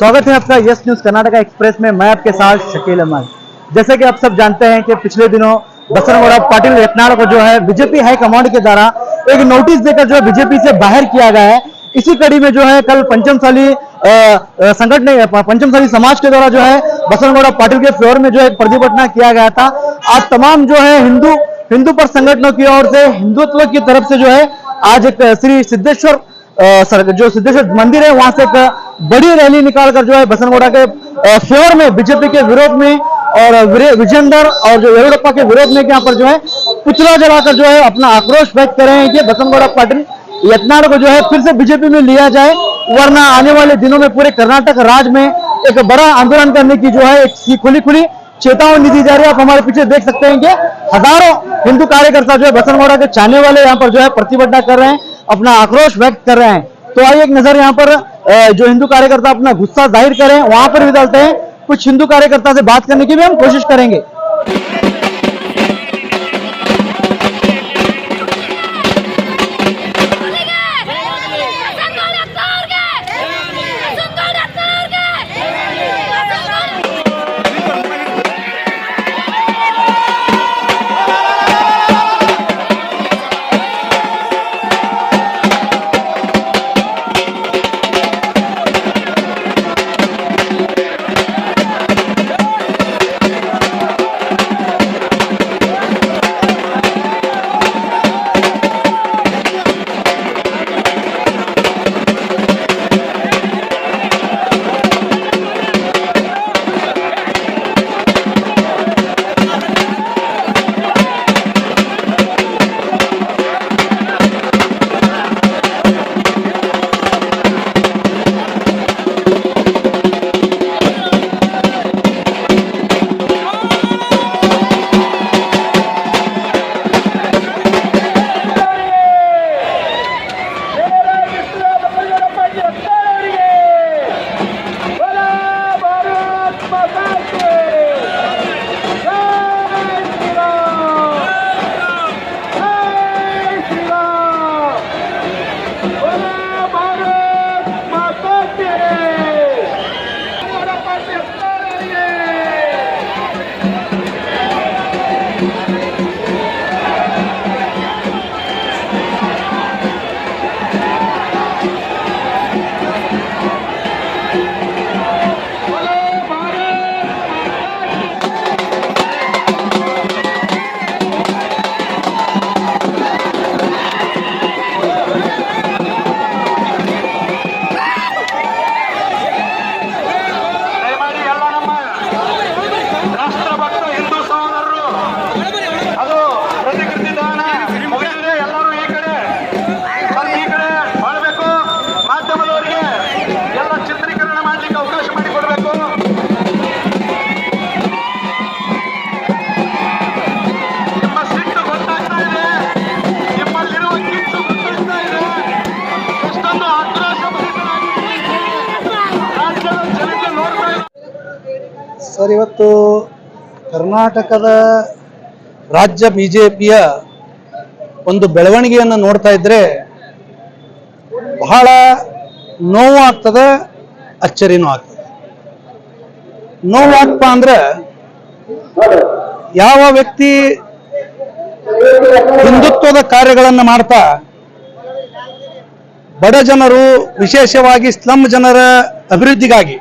स्वागत है आपका यस न्यूज कर्नाटका एक्सप्रेस में। मैं आपके साथ शकील अहमद। जैसे कि आप सब जानते हैं कि पिछले दिनों बसनगौड़ा पाटिल यत्नाल को जो है बीजेपी हाईकमांड के द्वारा एक नोटिस देकर जो है बीजेपी से बाहर किया गया है। इसी कड़ी में जो है कल पंचमसाली संगठन पंचमसाली समाज के द्वारा जो है बसनगौड़ा पाटिल के फ्लोर में जो है प्रतिभटना किया गया था। आज तमाम जो है हिंदू पर संगठनों की ओर से हिंदुत्व की तरफ से जो है आज एक श्री सिद्धेश्वर जो सिद्धेश्वर मंदिर है वहां से एक बड़ी रैली निकालकर जो है बसनगौड़ा के फ्लोर में बीजेपी के विरोध में और विजेंदर और जो येरुडप्पा के विरोध में यहाँ पर जो है पुतला जलाकर जो है अपना आक्रोश व्यक्त कर रहे हैं कि बसनगौड़ा पाटिल यत्नाल को जो है फिर से बीजेपी में लिया जाए, वरना आने वाले दिनों में पूरे कर्नाटक राज्य में एक बड़ा आंदोलन करने की जो है एक खुली चेतावनी दी जा रही है। आप हमारे पीछे देख सकते हैं कि हजारों हिंदू कार्यकर्ता जो है बसनगौड़ा के चाहने वाले यहाँ पर जो है प्रतिभटना कर रहे हैं, अपना आक्रोश व्यक्त कर रहे हैं। तो आइए एक नजर यहाँ पर जो हिंदू कार्यकर्ता अपना गुस्सा जाहिर करें वहां पर भी डालते हैं। कुछ हिंदू कार्यकर्ता से बात करने की भी हम कोशिश करेंगे। ಸರ್, ಇವತ್ತು ಕರ್ನಾಟಕದ ರಾಜ್ಯ ಬಿಜೆಪಿಯ ಒಂದು ಬೆಳವಣಿಗೆಯನ್ನು ನೋಡ್ತಾ ಇದ್ರೆ ಬಹಳ ನೋವು ಆಗ್ತದೆ, ಅಚ್ಚರಿನೂ ಆಗ್ತದೆ. ನೋವಾಗಪ್ಪ ಅಂದ್ರೆ ಯಾವ ವ್ಯಕ್ತಿ ಹಿಂದುತ್ವದ ಕಾರ್ಯಗಳನ್ನು ಮಾಡ್ತಾ ಬಡ ಜನರು ವಿಶೇಷವಾಗಿ ಸ್ಲಮ್ ಜನರ ಅಭಿವೃದ್ಧಿಗಾಗಿ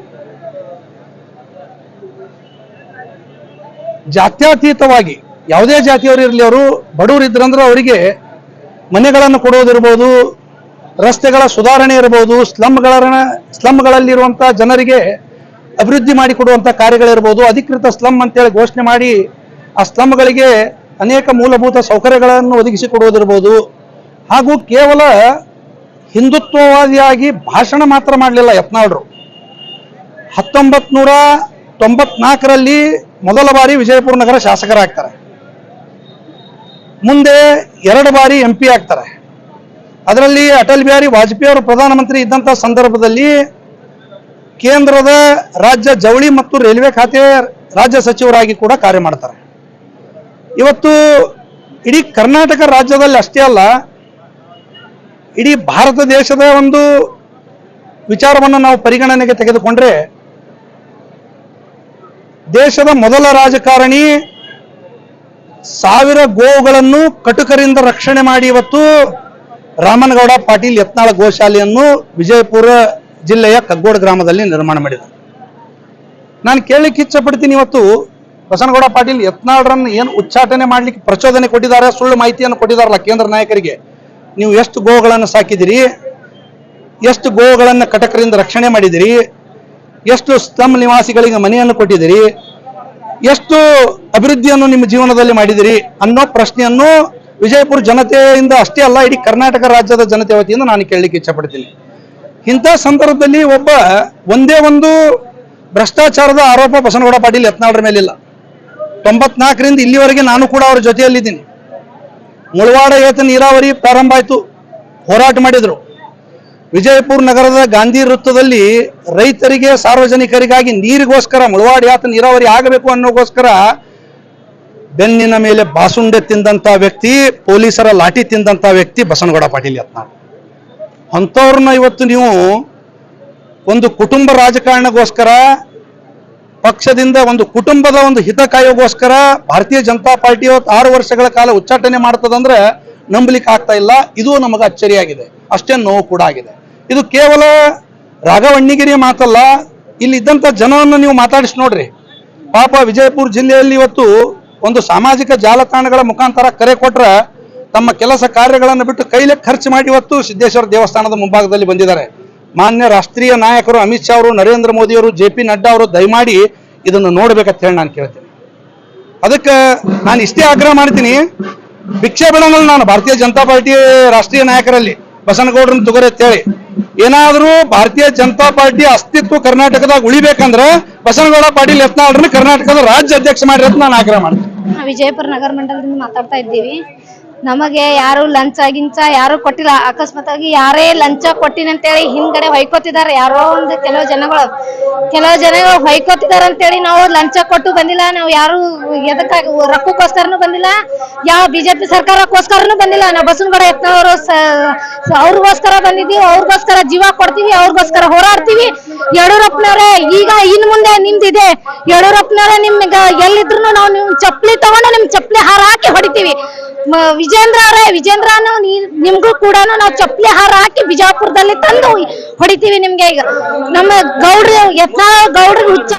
ಜಾತ್ಯತೀತವಾಗಿ ಯಾವುದೇ ಜಾತಿಯವರು ಇರಲಿ, ಅವರು ಬಡವರು ಇದ್ರಂದ್ರೆ ಅವರಿಗೆ ಮನೆಗಳನ್ನು ಕೊಡೋದಿರ್ಬೋದು, ರಸ್ತೆಗಳ ಸುಧಾರಣೆ ಇರಬಹುದು, ಸ್ಲಮ್ಗಳಲ್ಲಿರುವಂಥ ಜನರಿಗೆ ಅಭಿವೃದ್ಧಿ ಮಾಡಿಕೊಡುವಂಥ ಕಾರ್ಯಗಳಿರ್ಬೋದು, ಅಧಿಕೃತ ಸ್ಲಮ್ ಅಂತೇಳಿ ಘೋಷಣೆ ಮಾಡಿ ಆ ಸ್ಲಮ್ಗಳಿಗೆ ಅನೇಕ ಮೂಲಭೂತ ಸೌಕರ್ಯಗಳನ್ನು ಒದಗಿಸಿಕೊಡುವುದಿರ್ಬೋದು. ಹಾಗೂ ಕೇವಲ ಹಿಂದುತ್ವವಾದಿಯಾಗಿ ಭಾಷಣ ಮಾತ್ರ ಮಾಡಲಿಲ್ಲ ಯತ್ನಾಳರು. 1994ರಲ್ಲಿ ಮೊದಲ ಬಾರಿ ವಿಜಯಪುರ ನಗರ ಶಾಸಕರಾಗ್ತಾರೆ. ಮುಂದೆ 2 ಬಾರಿ MP ಆಗ್ತಾರೆ. ಅದರಲ್ಲಿ ಅಟಲ್ ಬಿಹಾರಿ ವಾಜಪೇಯಿ ಅವರು ಪ್ರಧಾನಮಂತ್ರಿ ಇದ್ದಂಥ ಸಂದರ್ಭದಲ್ಲಿ ಕೇಂದ್ರದ ರಾಜ್ಯ ಜವಳಿ ಮತ್ತು ರೈಲ್ವೆ ಖಾತೆ ರಾಜ್ಯ ಸಚಿವರಾಗಿ ಕೂಡ ಕಾರ್ಯ ಮಾಡ್ತಾರೆ. ಇವತ್ತು ಇಡೀ ಕರ್ನಾಟಕ ರಾಜ್ಯದಲ್ಲಿ ಅಷ್ಟೇ ಅಲ್ಲ, ಇಡೀ ಭಾರತ ದೇಶದ ಒಂದು ವಿಚಾರವನ್ನು ನಾವು ಪರಿಗಣನೆಗೆ ತೆಗೆದುಕೊಂಡ್ರೆ, ದೇಶದ ಮೊದಲ ರಾಜಕಾರಣಿ 1000 ಗೋವುಗಳನ್ನು ಕಟುಕರಿಂದ ರಕ್ಷಣೆ ಮಾಡಿ ಇವತ್ತು ರಾಮನಗೌಡ ಪಾಟೀಲ್ ಯತ್ನಾಳ ಗೋಶಾಲೆಯನ್ನು ವಿಜಯಪುರ ಜಿಲ್ಲೆಯ ಕಗ್ಗೋಡ ಗ್ರಾಮದಲ್ಲಿ ನಿರ್ಮಾಣ ಮಾಡಿದರು. ನಾನು ಕೇಳಲಿಕ್ಕೆ ಇಚ್ಛಪಡ್ತೀನಿ, ಇವತ್ತು ಬಸನಗೌಡ ಪಾಟೀಲ್ ಯತ್ನಾಳರನ್ನು ಏನು ಉಚ್ಚಾಟನೆ ಮಾಡಲಿಕ್ಕೆ ಪ್ರಚೋದನೆ ಕೊಟ್ಟಿದ್ದಾರೆ, ಸುಳ್ಳು ಮಾಹಿತಿಯನ್ನು ಕೊಟ್ಟಿದ್ದಾರಲ್ಲ ಕೇಂದ್ರ ನಾಯಕರಿಗೆ, ನೀವು ಎಷ್ಟು ಗೋವುಗಳನ್ನು ಸಾಕಿದಿರಿ, ಎಷ್ಟು ಗೋವುಗಳನ್ನು ಕಟಕರಿಂದ ರಕ್ಷಣೆ ಮಾಡಿದಿರಿ, ಎಷ್ಟು ಸ್ತಂಭ ನಿವಾಸಿಗಳಿಗೆ ಮನೆಯನ್ನು ಕೊಟ್ಟಿದ್ದೀರಿ, ಎಷ್ಟು ಅಭಿವೃದ್ಧಿಯನ್ನು ನಿಮ್ಮ ಜೀವನದಲ್ಲಿ ಮಾಡಿದಿರಿ ಅನ್ನೋ ಪ್ರಶ್ನೆಯನ್ನು ವಿಜಯಪುರ ಜನತೆಯಿಂದ ಅಷ್ಟೇ ಅಲ್ಲ, ಇಡೀ ಕರ್ನಾಟಕ ರಾಜ್ಯದ ಜನತೆ ವತಿಯಿಂದ ನಾನು ಕೇಳಲಿಕ್ಕೆ ಇಚ್ಛಪಡ್ತೀನಿ. ಇಂಥ ಸಂದರ್ಭದಲ್ಲಿ ಒಂದೇ ಒಂದು ಭ್ರಷ್ಟಾಚಾರದ ಆರೋಪ ಬಸನಗೌಡ ಪಾಟೀಲ್ ಯತ್ನಾಳರ ಮೇಲಿಲ್ಲ. 94ರಿಂದ ಇಲ್ಲಿವರೆಗೆ ನಾನು ಕೂಡ ಅವರ ಜೊತೆಯಲ್ಲಿದ್ದೀನಿ. ಮುಳವಾಡ ಏತ ನೀರಾವರಿ ಪ್ರಾರಂಭ ಆಯಿತು, ಹೋರಾಟ ಮಾಡಿದರು. ವಿಜಯಪುರ ನಗರದ ಗಾಂಧಿ ವೃತ್ತದಲ್ಲಿ ರೈತರಿಗೆ, ಸಾರ್ವಜನಿಕರಿಗಾಗಿ ನೀರಿಗೋಸ್ಕರ ಮುಳವಾಡ ಯಾತ ನೀರಾವರಿ ಆಗಬೇಕು ಅನ್ನೋಗೋಸ್ಕರ ಬೆನ್ನಿನ ಮೇಲೆ ಬಾಸುಂಡೆ ತಿಂದಂತ ವ್ಯಕ್ತಿ, ಪೊಲೀಸರ ಲಾಠಿ ತಿಂದಂತ ವ್ಯಕ್ತಿ ಬಸನಗೌಡ ಪಾಟೀಲ್ ಯತ್ನಾಳ್. ಅಂಥವ್ರನ್ನ ಇವತ್ತು ನೀವು ಒಂದು ಕುಟುಂಬ ರಾಜಕಾರಣಗೋಸ್ಕರ, ಪಕ್ಷದಿಂದ ಒಂದು ಕುಟುಂಬದ ಒಂದು ಹಿತ ಕಾಯೋಗೋಸ್ಕರ ಭಾರತೀಯ ಜನತಾ ಪಾರ್ಟಿ 6 ವರ್ಷಗಳ ಕಾಲ ಉಚ್ಚಾಟನೆ ಮಾಡ್ತದಂದ್ರೆ ನಂಬಲಿಕ್ಕೆ ಆಗ್ತಾ ಇಲ್ಲ. ಇದು ನಮಗೆ ಅಚ್ಚರಿಯಾಗಿದೆ, ಅಷ್ಟೇ ನೋವು ಕೂಡ ಆಗಿದೆ. ಇದು ಕೇವಲ ರಾಘವಣ್ಣಿಗಿರಿ ಮಾತಲ್ಲ, ಇಲ್ಲಿ ಇದ್ದಂಥ ಜನವನ್ನು ನೀವು ಮಾತಾಡಿಸಿ ನೋಡ್ರಿ. ಪಾಪ ವಿಜಯಪುರ ಜಿಲ್ಲೆಯಲ್ಲಿ ಇವತ್ತು ಒಂದು ಸಾಮಾಜಿಕ ಜಾಲತಾಣಗಳ ಮುಖಾಂತರ ಕರೆ ಕೊಟ್ರೆ ತಮ್ಮ ಕೆಲಸ ಕಾರ್ಯಗಳನ್ನು ಬಿಟ್ಟು ಕೈಲೇ ಖರ್ಚು ಮಾಡಿ ಇವತ್ತು ಸಿದ್ದೇಶ್ವರ ದೇವಸ್ಥಾನದ ಮುಂಭಾಗದಲ್ಲಿ ಬಂದಿದ್ದಾರೆ. ಮಾನ್ಯ ರಾಷ್ಟ್ರೀಯ ನಾಯಕರು ಅಮಿತ್ ಶಾ ಅವರು, ನರೇಂದ್ರ ಮೋದಿ ಅವರು, JP ನಡ್ಡಾ ಅವರು ದಯಮಾಡಿ ಇದನ್ನು ನೋಡ್ಬೇಕಂತ ಹೇಳಿ ನಾನು ಕೇಳ್ತೀನಿ. ಅದಕ್ಕೆ ನಾನು ಇಷ್ಟೇ ಆಗ್ರಹ ಮಾಡ್ತೀನಿ, ಭಿಕ್ಷೆ ಬಿಡಂಗಲ್ಲ ನಾನು ಭಾರತೀಯ ಜನತಾ ಪಾರ್ಟಿ ರಾಷ್ಟ್ರೀಯ ನಾಯಕರಲ್ಲಿ ಬಸನಗೌಡರನ್ನ ತಗೋರಿ ಅಂತೇಳಿ. ಏನಾದರೂ ಭಾರತೀಯ ಜನತಾ ಪಾರ್ಟಿ ಅಸ್ತಿತ್ವ ಕರ್ನಾಟಕದಾಗ ಉಳಿಬೇಕಂದ್ರೆ ಬಸನಗೌಡ ಪಾಟೀಲ್ ಯತ್ನಾಳರನ್ನ ಕರ್ನಾಟಕದ ರಾಜ್ಯ ಅಧ್ಯಕ್ಷ ಮಾಡಿರ ಅಂತ ನಾನು ಆಗ್ರಹ ಮಾಡ್ತೀನಿ. ವಿಜಯಪುರ ನಗರ ಮಂಡಲದಿಂದ ಮಾತಾಡ್ತಾ ಇದ್ದೀವಿ. ನಮಗೆ ಯಾರು ಲಂಚ ಗಿಂಚ ಯಾರು ಕೊಟ್ಟಿಲ್ಲ. ಅಕಸ್ಮಾತ್ ಆಗಿ ಯಾರೇ ಲಂಚ ಕೊಟ್ಟಿನ ಅಂತೇಳಿ ಹಿಂದ್ಗಡೆ ಹೊಯ್ಕೋತಿದ್ದಾರೆ. ಯಾರೋ ಒಂದು ಕೆಲವು ಜನಗಳು ಹೊಯ್ಕೋತಿದ್ದಾರೆ ಅಂತೇಳಿ ನಾವು ಲಂಚ ಕೊಟ್ಟು ಬಂದಿಲ್ಲ. ನಾವು ಯಾರು ಎದಕ್ಕಾಗಿ ರೊಕ್ಕಕ್ಕೋಸ್ಕರನು ಬಂದಿಲ್ಲ, ಯಾವ ಬಿಜೆಪಿ ಸರ್ಕಾರಕ್ಕೋಸ್ಕರನು ಬಂದಿಲ್ಲ. ನಾವು ಬಸನಗೌಡ ಯತ್ನಾಳ್ ಅವ್ರಿಗೋಸ್ಕರ ಬಂದಿದ್ದೀವಿ, ಅವ್ರಿಗೋಸ್ಕರ ಜೀವ ಕೊಡ್ತೀವಿ, ಅವ್ರಿಗೋಸ್ಕರ ಹೋರಾಡ್ತೀವಿ. ಯಡಿಯೂರಪ್ಪನವರೇ, ಈಗ ಇನ್ ಮುಂದೆ ನಿಮ್ದಿದೆ. ಯಡಿಯೂರಪ್ಪನವರೇ, ನಿಮ್ಗೆ ಎಲ್ಲಿದ್ರು ನಾವು ನಿಮ್ ಚಪ್ಪಲಿ ತಗೊಂಡು ನಿಮ್ ಚಪ್ಪಲಿ ಹಾರ ಹಾಕಿ ಹೊಡಿತೀವಿ. ವಿಜೇಂದ್ರನು ನಿಮ್ಗೂ ಕೂಡ ನಾವು ಚಪ್ಪಲಿ ಹಾರ ಹಾಕಿ ಬಿಜಾಪುರದಲ್ಲಿ ತಂದು ಹೊಡಿತೀವಿ ನಿಮ್ಗೆ. ಈಗ ನಮ್ಮ ಗೌಡ್ರು ಯತ್ನಾಳ್ ಗೌಡ್ರು ಹುಚ್ಚ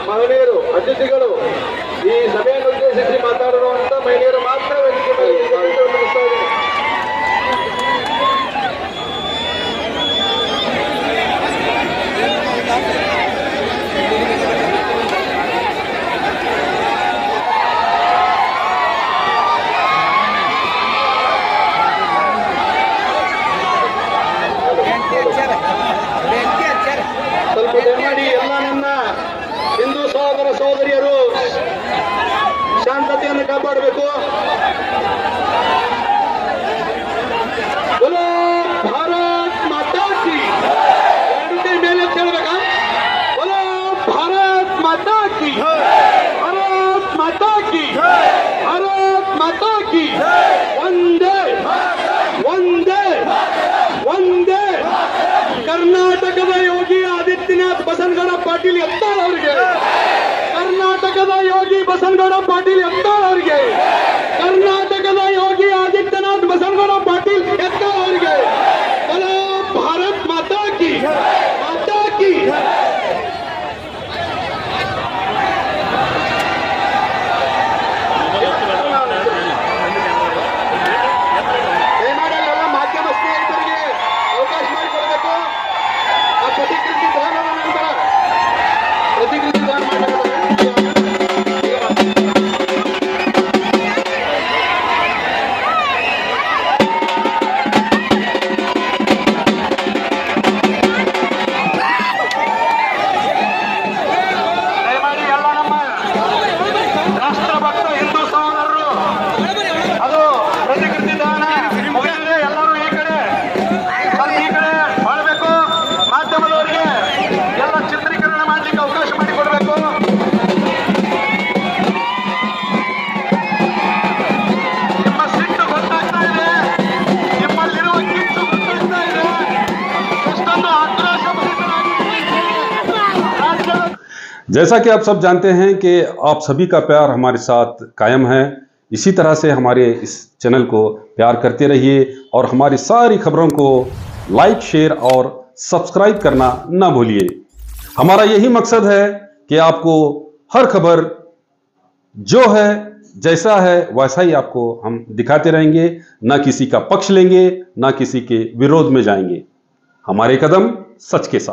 ಮಹಿಳೆಯರು ಅತಿಥಿಗಳು ಈ ಸಭೆಯನ್ನು ಉದ್ದೇಶಿಸಿ ಮಾತಾಡಿರುವಂತ ಮಹಿಳೆಯರು ಮಾತ್ರ ವೇದಿಕೆ ಮೇಲೆ ಇರಬೇಕೆಂದು ವಿನಂತಿಸ್ತಾ ಇದ್ದೀನಿ. ಸ್ವಲ್ಪ ದಯಮಾಡಿ ಎಲ್ಲ ನನ್ನ ಹಿಂದೂ ಸಹೋದರ ಸಹೋದರಿಯರು ಶಾಂತತೆಯನ್ನು ಕಾಪಾಡಬೇಕು. बोलो भारत माता की, ಎರಡು ಕೈ ಮೇಲೆ ಹೇಳ್ಬೇಕಾ? बोलो भारत माता की, भारत माता की, भारत माता की, ಒಂದೇ ಒಂದೇ ಒಂದೇ. ಕರ್ನಾಟಕದ ಯೋಗಿ ಆದಿತ್ಯನಾಥ್ ಬಸನಗೌಡ ಪಾಟೀಲ್ ಯತ್ನಾಳ್ ಅವರಿಗೆ, ಕರ್ನಾಟಕದ ಯೋಗಿ ಬಸನಗೌಡ ಪಾಟೀಲ್ ಯತ್ನಾಳ್ ಅವರಿಗೆ, ಕರ್ನಾಟಕದ ಯೋಗಿ ಆದಿತ್ಯನಾಥ್ ಬಸನಗೌಡ ಪಾಟೀಲ್ ಯತ್ನಾಳ್ ಅವರಿಗೆ बोलो भारत माता की, माता की. ದಯಮಾಡಿ ಎಲ್ಲ ಮಾಧ್ಯಮ ಸ್ನೇಹಿತರಿಗೆ ಅವಕಾಶ ಮಾಡಿಕೊಡಬೇಕು. ಆ ಪ್ರತಿಕೃತಿ ದಾನದ ನಂತರ ಪ್ರತಿಕೃತಿ ದಾನ ಮಾಡಬೇಕು. ದಯಮಾಡಿ ಎಲ್ಲ ನಮ್ಮ ರಾಷ್ಟ್ರಭಕ್ತ ಹಿಂದೂ ಸಹೋದರರು ಅದು ಪ್ರತಿಕೃತಿ ದಾನ ಮುಗಿದಿದೆ. ಎಲ್ಲರೂ ಈ ಕಡೆ ಸ್ವಲ್ಪ ಈ ಕಡೆ ಮಾಡಬೇಕು. ಮಾಧ್ಯಮದವರಿಗೆ ಎಲ್ಲ ಚಿತ್ರೀಕರಣ ಮಾಡಲಿಕ್ಕೆ ಅವಕಾಶ ಮಾಡಿಕೊಡಬೇಕು. ನಿಮ್ಮ ಸಿಟ್ಟು ಗೊತ್ತಾಗ್ತಾ ಇದೆ, ನಿಮ್ಮಲ್ಲಿರುವ ಕಿಚ್ಚು ಗೊತ್ತಾಗ್ತಾ ಇದೆ, ಎಷ್ಟೊಂದು ಆಕ್ರೋಶ ಭರಿತರಾಗಿದ್ದೀರಿ. ರಾಜ್ಯದ जैसा कि आप सब जानते हैं कि आप सभी का प्यार हमारे साथ कायम है। इसी तरह से हमारे इस चैनल को प्यार करते रहिए और हमारी सारी खबरों को लाइक, शेयर और सब्सक्राइब करना ना भूलिए। हमारा यही मकसद है कि आपको हर खबर जो है जैसा है वैसा ही आपको हम दिखाते रहेंगे, ना किसी का पक्ष लेंगे, ना किसी के विरोध में जाएंगे। हमारे कदम सच के साथ।